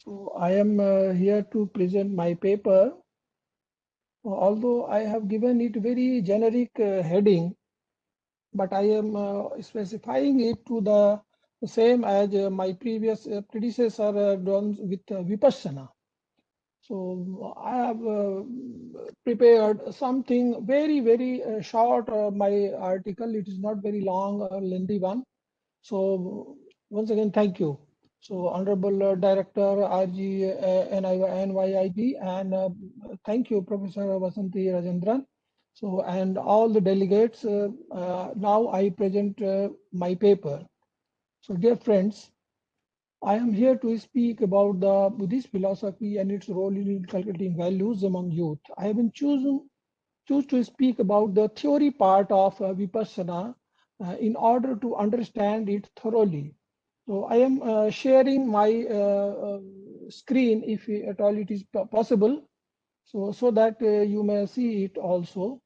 So I am here to present my paper, although I have given it very generic heading, but I am specifying it to the same as my previous predecessor done with Vipassana. So I have prepared something very short. My article, it is not very long or lengthy one. So once again, thank you. So Honorable Director RGNIYD, and thank you, Professor Vasanti Rajendran. So and all the delegates. Now I present my paper. So dear friends, I am here to speak about the Buddhist philosophy and its role in inculcating values among youth. I have been choose to speak about the theory part of Vipassana in order to understand it thoroughly. So I am sharing my screen if at all it is possible, so that you may see it also.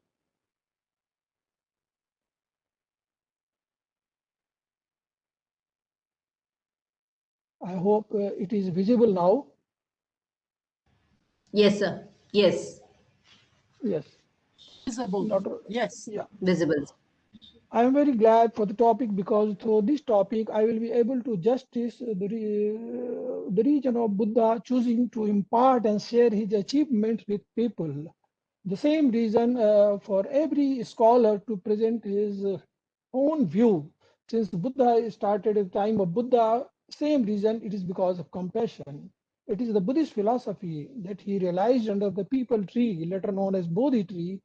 I hope it is visible now. Yes, sir. Yes. Yes. Visible. Not, Yes. yeah. Visible. I am very glad for the topic, because through this topic I will be able to justice the region of Buddha choosing to impart and share his achievements with people. The same reason for every scholar to present his own view. Since Buddha started at the time of Buddha, same reason, it is because of compassion. It is the Buddhist philosophy that he realized under the people tree, later known as Bodhi tree,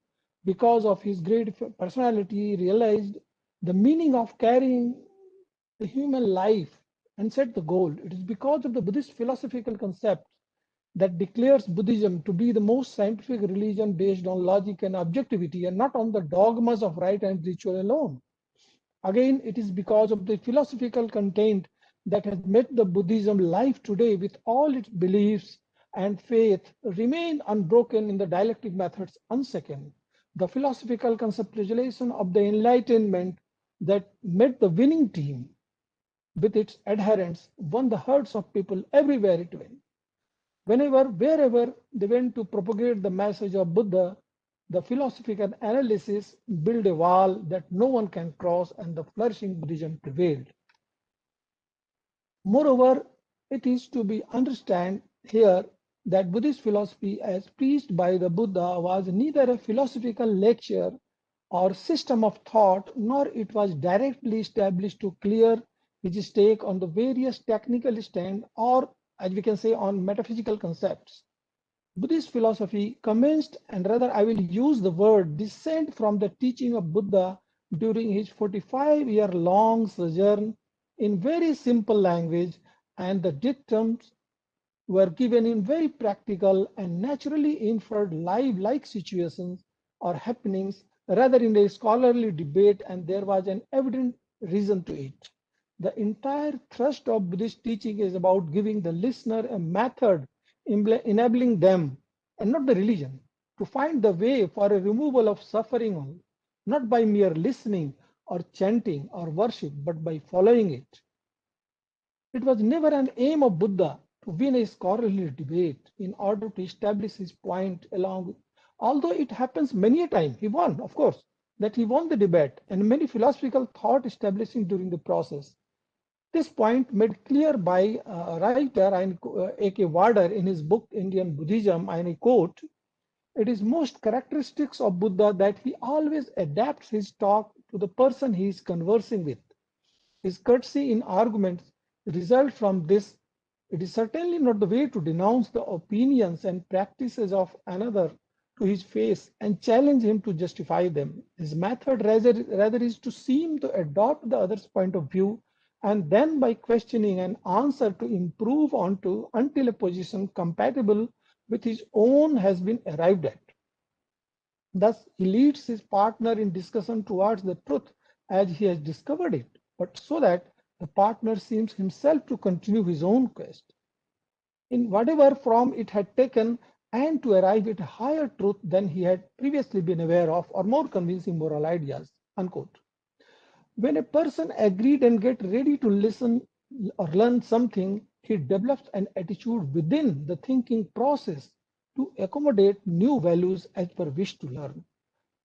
because of his great personality, realized the meaning of carrying the human life and set the goal. It is because of the Buddhist philosophical concept that declares Buddhism to be the most scientific religion based on logic and objectivity, and not on the dogmas of right and ritual alone. Again, it is because of the philosophical content that has made the Buddhism life today, with all its beliefs and faith remain unbroken in the dialectic methods unsecond. The philosophical conceptualization of the Enlightenment that made the winning team with its adherents won the hearts of people everywhere it went. Whenever, wherever they went to propagate the message of Buddha, the philosophical analysis built a wall that no one can cross, and the flourishing Buddhism prevailed. Moreover, it is to be understood here that Buddhist philosophy as preached by the Buddha was neither a philosophical lecture or system of thought, nor it was directly established to clear his take on the various technical stand, or as we can say on metaphysical concepts. Buddhist philosophy commenced, and rather I will use the word descent, from the teaching of Buddha during his 45-year-long sojourn in very simple language, and the dictums were given in very practical and naturally inferred live-like situations or happenings, rather in a scholarly debate, and there was an evident reason to it. The entire thrust of Buddhist teaching is about giving the listener a method enabling them, and not the religion, to find the way for a removal of suffering, not by mere listening or chanting or worship, but by following it. It was never an aim of Buddha to win a scholarly debate in order to establish his point along, although it happens many a time. He won, of course, that he won the debate, and many philosophical thought establishing during the process. This point made clear by writer A.K. Warder in his book Indian Buddhism, and I quote, "It is most characteristics of Buddha that he always adapts his talk to the person he is conversing with. His courtesy in arguments result from this. It is certainly not the way to denounce the opinions and practices of another to his face and challenge him to justify them. His method rather is to seem to adopt the other's point of view, and then by questioning and answer to improve onto until a position compatible with his own has been arrived at. Thus, he leads his partner in discussion towards the truth as he has discovered it, but so that the partner seems himself to continue his own quest in whatever form it had taken, and to arrive at a higher truth than he had previously been aware of, or more convincing moral ideas." Unquote. When a person agreed and get ready to listen or learn something, he develops an attitude within the thinking process to accommodate new values as per wish to learn.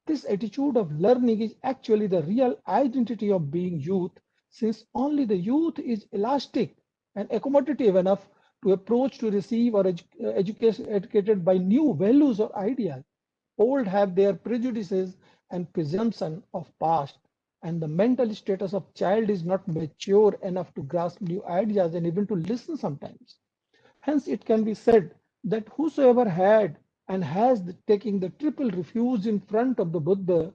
This attitude of learning is actually the real identity of being youth, since only the youth is elastic and accommodative enough to approach to receive or educated by new values or ideas. Old have their prejudices and presumption of past, and the mental status of child is not mature enough to grasp new ideas and even to listen sometimes. Hence, it can be said that whosoever had and has taken the triple refuge in front of the Buddha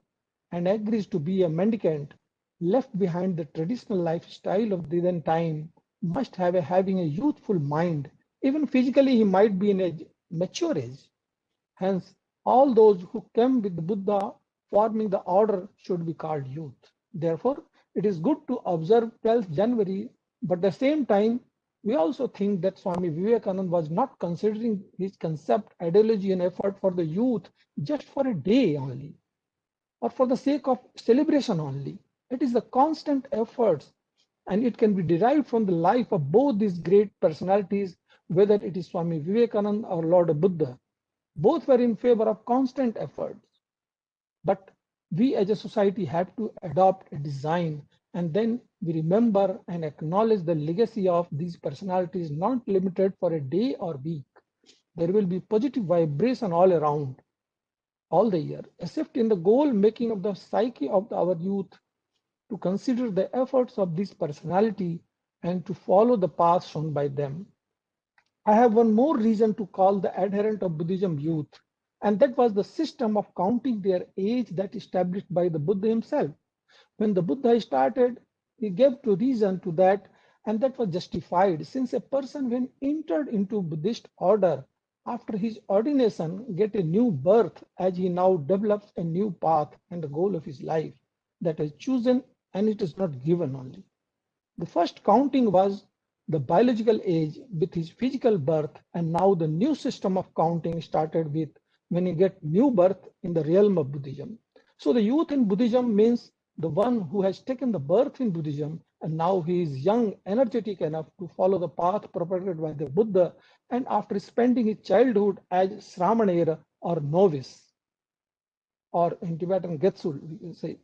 and agrees to be a mendicant, left behind the traditional lifestyle of the then time, must have having a youthful mind. Even physically, he might be in a mature age. Hence, all those who came with the Buddha forming the order should be called youth. Therefore, it is good to observe 12th January, but at the same time, we also think that Swami Vivekananda was not considering his concept, ideology, and effort for the youth just for a day only, or for the sake of celebration only. It is the constant efforts, and it can be derived from the life of both these great personalities, whether it is Swami Vivekananda or Lord Buddha. Both were in favor of constant efforts. But we as a society have to adopt a design, and then we remember and acknowledge the legacy of these personalities, not limited for a day or week. There will be positive vibration all around, all the year, except in the goal making of the psyche of our youth to consider the efforts of this personality and to follow the path shown by them. I have one more reason to call the adherent of Buddhism youth, and that was the system of counting their age that established by the Buddha himself. When the Buddha started, he gave to reason to that, and that was justified, since a person when entered into Buddhist order after his ordination get a new birth as he now develops a new path and the goal of his life that is chosen, and it is not given only. The first counting was the biological age with his physical birth, and now the new system of counting started with when you get new birth in the realm of Buddhism. So the youth in Buddhism means the one who has taken the birth in Buddhism, and now he is young, energetic enough to follow the path propagated by the Buddha, and after spending his childhood as Sramanera or novice, or in Tibetan Getsul, we can say.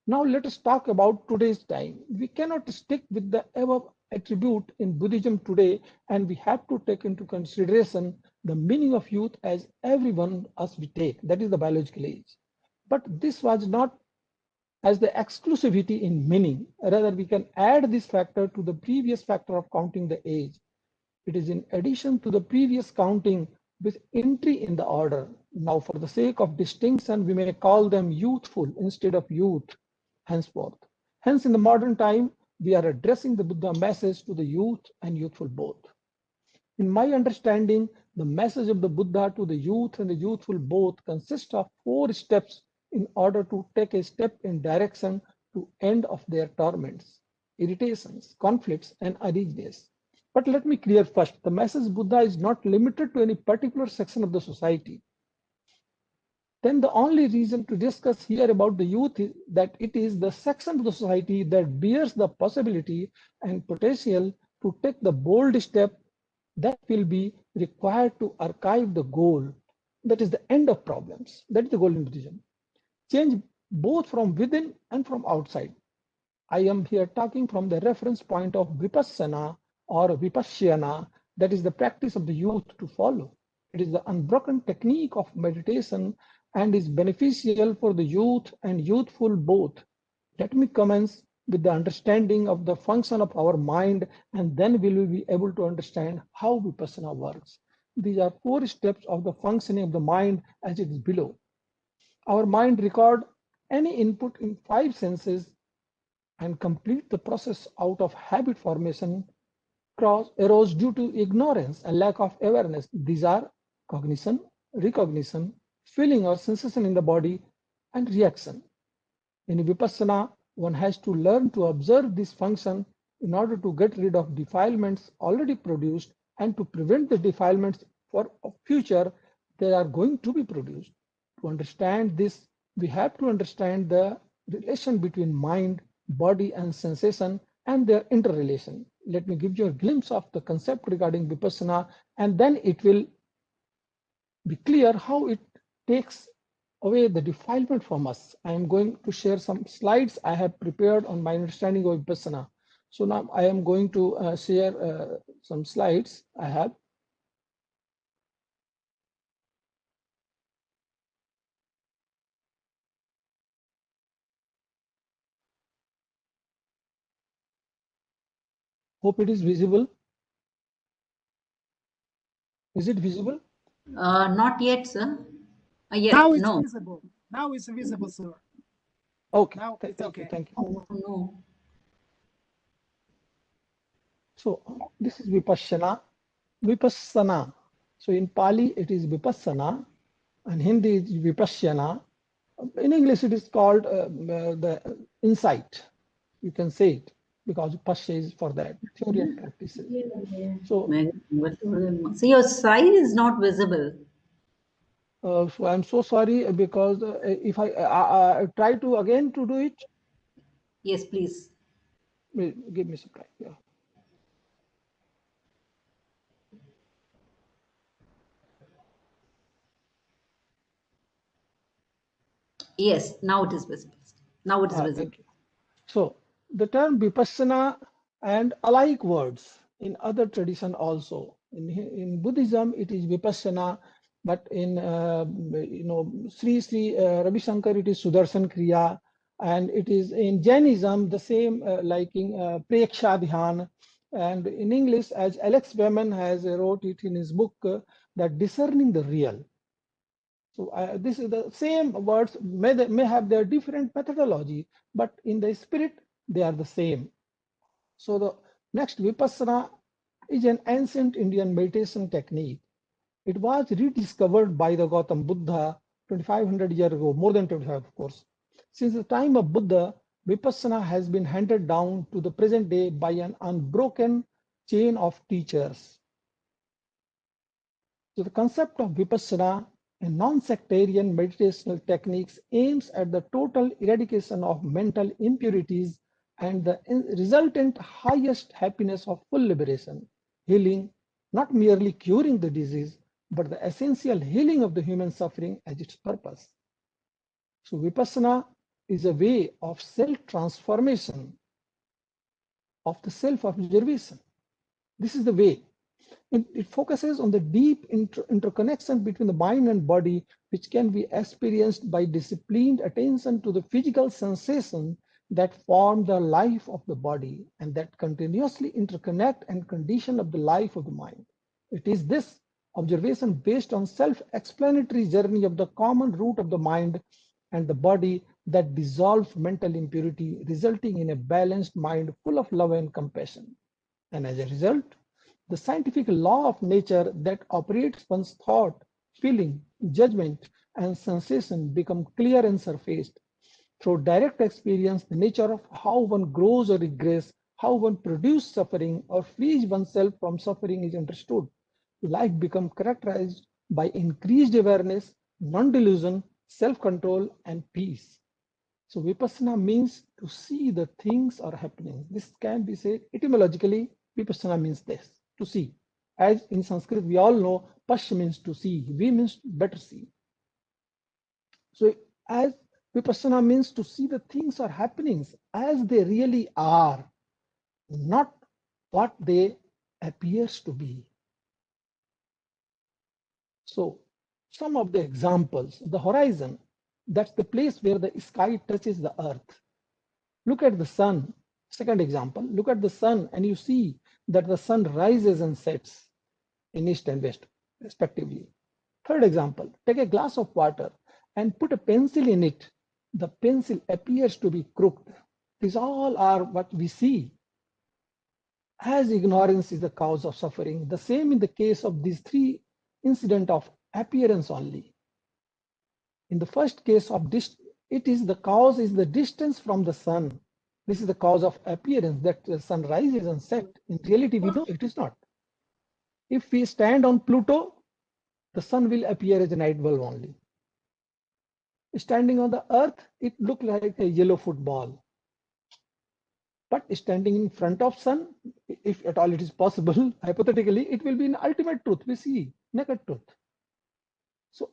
Now let us talk about today's time. We cannot stick with the above attribute in Buddhism today, and we have to take into consideration the meaning of youth as everyone us we take, that is the biological age. But this was not as the exclusivity in meaning. Rather, we can add this factor to the previous factor of counting the age. It is in addition to the previous counting with entry in the order. Now, for the sake of distinction, we may call them youthful instead of youth henceforth. Hence, in the modern time, we are addressing the Buddha message to the youth and youthful both. In my understanding, the message of the Buddha to the youth and the youthful both consists of 4 steps in order to take a step in direction to end of their torments, irritations, conflicts, and uneasiness. But let me clear first, the message Buddha is not limited to any particular section of the society. Then the only reason to discuss here about the youth is that it is the section of the society that bears the possibility and potential to take the bold step that will be required to archive the goal. That is the end of problems. That is the goal in Buddhism. Change both from within and from outside. I am here talking from the reference point of Vipassana or Vipassana, that is the practice of the youth to follow. It is the unbroken technique of meditation and is beneficial for the youth and youthful both. Let me commence with the understanding of the function of our mind, and then we will be able to understand how Vipassana works. These are 4 steps of the functioning of the mind as it is below. Our mind record any input in 5 senses and complete the process out of habit formation arose due to ignorance and lack of awareness. These are cognition, recognition, feeling or sensation in the body, and reaction. In Vipassana, one has to learn to observe this function in order to get rid of defilements already produced and to prevent the defilements for future they are going to be produced. To understand this, we have to understand the relation between mind, body, and sensation and their interrelation. let me give you a glimpse of the concept regarding Vipassana, and then it will be clear how it takes away the defilement from us. I am going to share some slides I have prepared on my understanding of Vipassana. So now I am going to share some slides I have. Hope it is visible. Is it visible? Not yet, sir. Yes, Now it's no. visible. Now it's visible, sir. Okay. Now it's Thank you. okay. Thank you. Oh, no. So this is Vipassana. Vipassana. So in Pali it is Vipassana, and Hindi is Vipassana. In English it is called the insight. You can say it because Pasha is for that theory and practices. So your slide is not visible. so I'm so sorry because if I try to again to do it, Yes, please. give me some time. Yeah. Yes, now it is visible. Now it is visible. Thank you. So the term Vipassana and alike words in other tradition also. In Buddhism, it is Vipassana, but in Sri Ravi Shankar, it is Sudarshan Kriya, and it is in Jainism the same like in Preksha Dhyan, and in English, as Alex Beman has wrote it in his book, that discerning the real. So this is the same words may have their different methodology, but in the spirit they are the same. So the next Vipassana is an ancient Indian meditation technique. It was rediscovered by the Gautam Buddha 2500 years ago, more than 25 of course. Since the time of Buddha, Vipassana has been handed down to the present day by an unbroken chain of teachers. So the concept of Vipassana, a non-sectarian meditational techniques, aims at the total eradication of mental impurities and the resultant highest happiness of full liberation, healing, not merely curing the disease, but the essential healing of the human suffering as its purpose. So Vipassana is a way of self-transformation, of the self-observation. This is the way. It focuses on the deep interconnection between the mind and body, which can be experienced by disciplined attention to the physical sensation that form the life of the body and that continuously interconnect and condition of the life of the mind. It is this observation based on self-explanatory journey of the common root of the mind and the body that dissolves mental impurity, resulting in a balanced mind full of love and compassion. And as a result, the scientific law of nature that operates one's thought, feeling, judgment, and sensation become clear and surfaced. Through direct experience, the nature of how one grows or regresses, how one produces suffering or frees oneself from suffering is understood. Life becomes characterized by increased awareness, non-delusion, self-control, and peace. So Vipassana means to see the things are happening. This can be said etymologically, Vipassana means this, to see. As in Sanskrit, we all know, Pash means to see, Vi means better see. So as Vipassana means to see the things are happening as they really are, not what they appears to be. So some of the examples, the horizon, that's the place where the sky touches the earth. Look at the sun. Second example, look at the sun and you see that the sun rises and sets in east and west, respectively. Third example, take a glass of water and put a pencil in it. The pencil appears to be crooked. These all are what we see. As ignorance is the cause of suffering, the same in the case of these three incidents of appearance only. In the first case of this, it is the cause is the distance from the sun. This is the cause of appearance, that the sun rises and sets. In reality, we know it is not. If we stand on Pluto, the sun will appear as a night bulb only. Standing on the earth, it looks like a yellow football. But standing in front of sun, if at all it is possible, hypothetically, it will be an ultimate truth. We see naked truth. So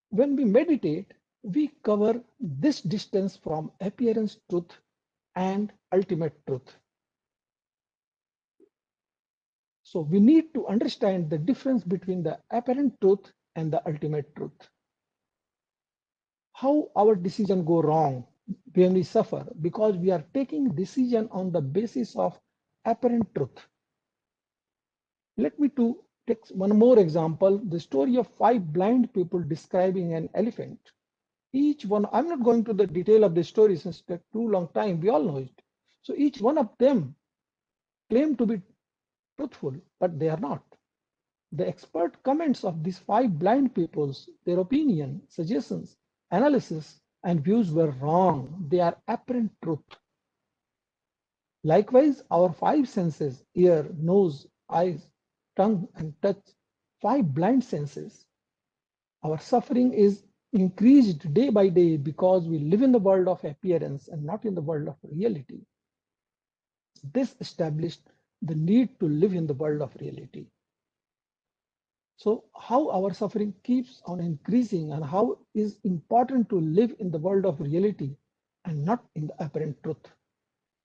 when we meditate, we cover this distance from appearance truth and ultimate truth. So we need to understand the difference between the apparent truth and the ultimate truth. How our decision go wrong when we suffer, because we are taking decision on the basis of apparent truth. Let me take one more example, the story of 5 blind people describing an elephant. Each one, I'm not going to the detail of the story since it took too long time, we all know it. So each one of them claim to be truthful, but they are not. The expert comments of these 5 blind peoples, their opinion, suggestions, analysis, and views were wrong. They are apparent truth. Likewise, our 5 senses, ear, nose, eyes, tongue, and touch, 5 blind senses. Our suffering is increased day by day because we live in the world of appearance and not in the world of reality. This established the need to live in the world of reality. So how our suffering keeps on increasing and how is important to live in the world of reality and not in the apparent truth.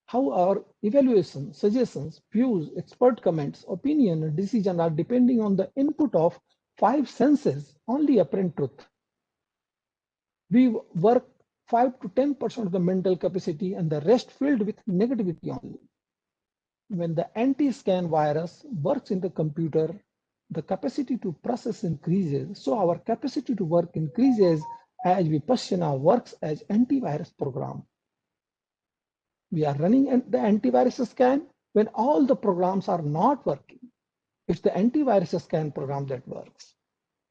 How our evaluation, suggestions, views, expert comments, opinion, and decision are depending on the input of 5 senses, only apparent truth. We work 5 to 10% of the mental capacity and the rest filled with negativity only. When the anti-scan virus works in the computer, the capacity to process increases. So our capacity to work increases as Vipassana works as antivirus program. We are running the antivirus scan when all the programs are not working. It's the antivirus scan program that works.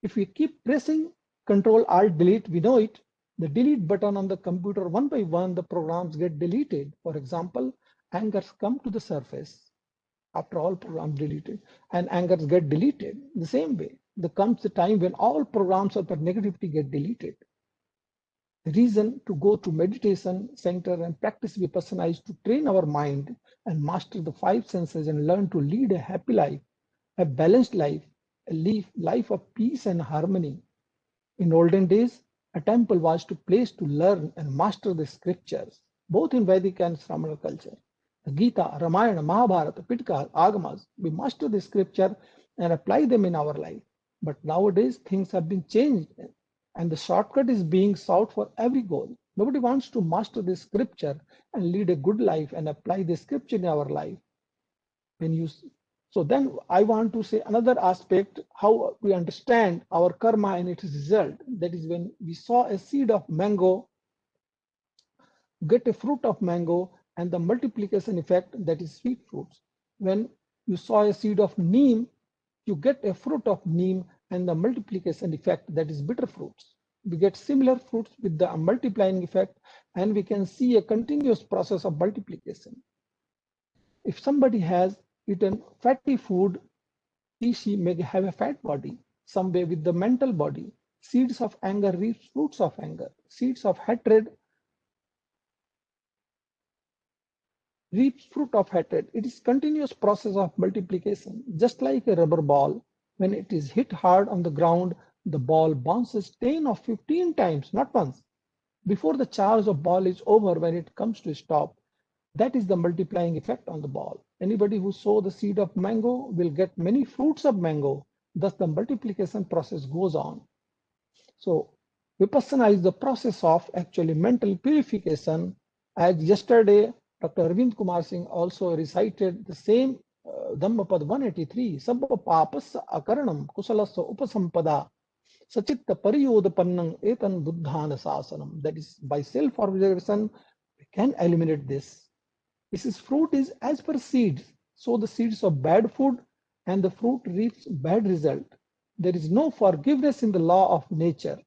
If we keep pressing Control Alt Delete, we know it, the delete button on the computer, one by one, the programs get deleted. For example, angers come to the surface after all programs deleted, and angers get deleted. The same way, there comes the time when all programs of negativity get deleted. The reason to go to meditation center and practice Vipassana is to train our mind and master the 5 senses and learn to lead a happy life, a balanced life, a life of peace and harmony. In olden days, a temple was a place to learn and master the scriptures, both in Vedic and Shramana culture. The Gita, Ramayana, Mahabharata, Pitaka, Agamas, we master the scripture and apply them in our life. But nowadays, things have been changed and the shortcut is being sought for every goal. Nobody wants to master the scripture and lead a good life and apply the scripture in our life. So then I want to say another aspect, how we understand our karma and its result. That is when we saw a seed of mango, get a fruit of mango, and the multiplication effect, that is sweet fruits. When you saw a seed of neem, you get a fruit of neem and the multiplication effect, that is bitter fruits. We get similar fruits with the multiplying effect, and we can see a continuous process of multiplication. If somebody has eaten fatty food, she may have a fat body, some way with the mental body. Seeds of anger reap fruits of anger. Seeds of hatred reaps fruit of hatred. It is continuous process of multiplication. Just like a rubber ball, when it is hit hard on the ground, the ball bounces 10 or 15 times, not once. Before the charge of ball is over, when it comes to a stop, that is the multiplying effect on the ball. Anybody who sow the seed of mango will get many fruits of mango. Thus the multiplication process goes on. So Vipassana is the process of actually mental purification. As yesterday, Dr. Arvind Kumar Singh also recited the same Dhammapad 183, Sabba Papasa Akaranam Kusalasa Upasampada Sachitta Pariyodapannam Etan Buddhana Sasanam. That is, by self-observation, we can eliminate this. This is fruit is as per seeds. So the seeds of bad food and the fruit reaps bad result. There is no forgiveness in the law of nature.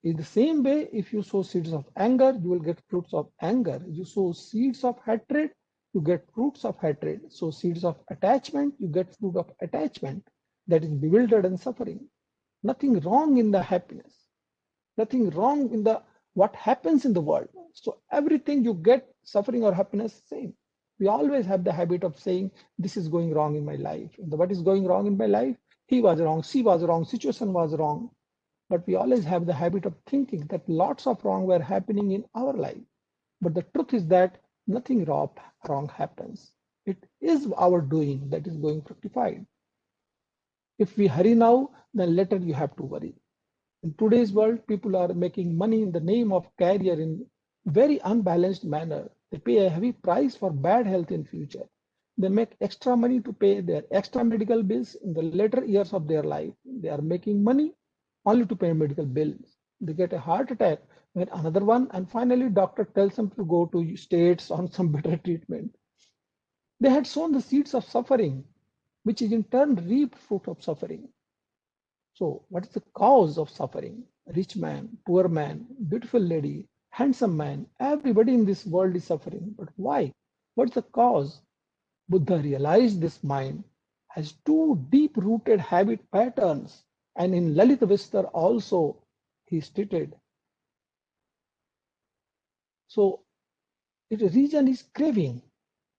In the same way, if you sow seeds of anger, you will get fruits of anger. You sow seeds of hatred, you get fruits of hatred. So seeds of attachment, you get fruit of attachment. That is bewildered and suffering. Nothing wrong in the happiness. Nothing wrong in the what happens in the world. So everything you get, suffering or happiness, same. We always have the habit of saying, this is going wrong in my life. What is going wrong in my life? He was wrong, she was wrong, situation was wrong. But we always have the habit of thinking that lots of wrong were happening in our life. But the truth is that nothing wrong happens. It is our doing that is going fructified. If we hurry now, then later you have to worry. In today's world, people are making money in the name of career in very unbalanced manner. They pay a heavy price for bad health in future. They make extra money to pay their extra medical bills in the later years of their life. They are making money only to pay medical bills. They get a heart attack, then another one, and finally doctor tells them to go to states on some better treatment. They had sown the seeds of suffering, which is in turn reaped fruit of suffering. So what is the cause of suffering? Rich man, poor man, beautiful lady, handsome man, everybody in this world is suffering. But why? What's the cause? Buddha realized this mind has two deep-rooted habit patterns. And in Lalita Vistar also he stated. So the reason is craving.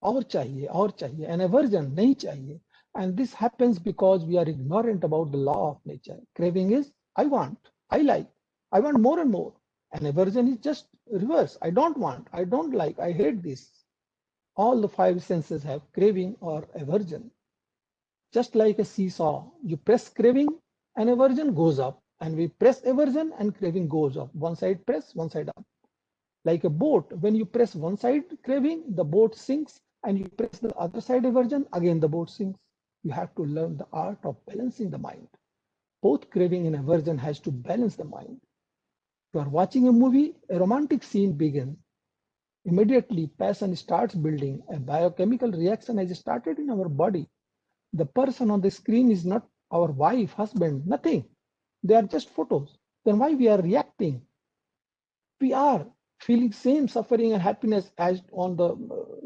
और चाहिए, and aversion नहीं चाहिए. And this happens because we are ignorant about the law of nature. Craving is, I want, I like, I want more and more. And aversion is just reverse. I don't want, I don't like, I hate this. All the five senses have craving or aversion. Just like a seesaw, you press craving and aversion goes up. And we press aversion and craving goes up. One side press, one side up. Like a boat, when you press one side craving, the boat sinks, and you press the other side aversion, again the boat sinks. You have to learn the art of balancing the mind. Both craving and aversion has to balance the mind. You are watching a movie, a romantic scene begins. Immediately, passion starts building. A biochemical reaction has started in our body. The person on the screen is not our wife, husband, nothing. They are just photos. Then why we are reacting? We are feeling same suffering and happiness as on the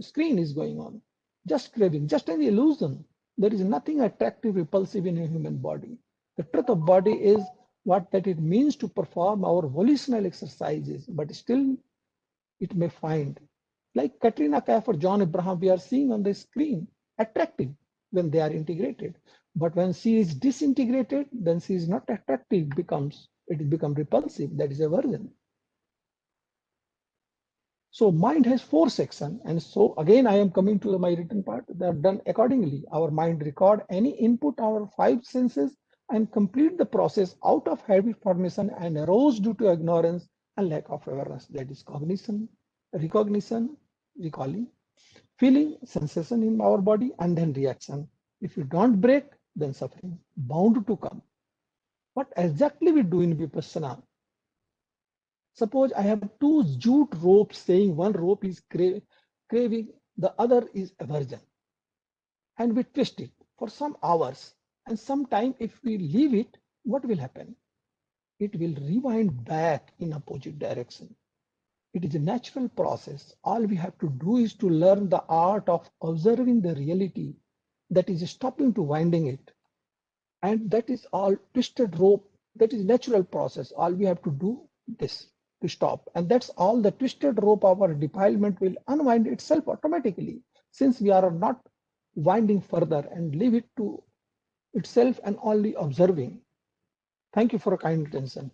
screen is going on. Just craving, just an illusion. There is nothing attractive, repulsive in a human body. The truth of body is what that it means to perform our volitional exercises, but still it may find, like Katrina Kaif or John Abraham, we are seeing on the screen, attractive when they are integrated. But when she is disintegrated, then she is not attractive, it becomes repulsive, that is aversion. So mind has four sections. And so again, I am coming to my written part. They are done accordingly. Our mind record any input, our five senses, and complete the process out of habit formation and arose due to ignorance and lack of awareness. That is cognition, recognition, recalling, feeling, sensation in our body, and then reaction. If you don't break, then suffering bound to come. What exactly we do in Vipassana? Suppose I have two jute ropes saying one rope is craving, the other is aversion. And we twist it for some hours. And sometime if we leave it, what will happen? It will rewind back in opposite direction. It is a natural process. All we have to do is to learn the art of observing the reality that is stopping to winding it. And that is all twisted rope. That is natural process. All we have to do this to stop. And that's all the twisted rope of our defilement will unwind itself automatically, since we are not winding further and leave it to itself and only observing. Thank you for a kind attention.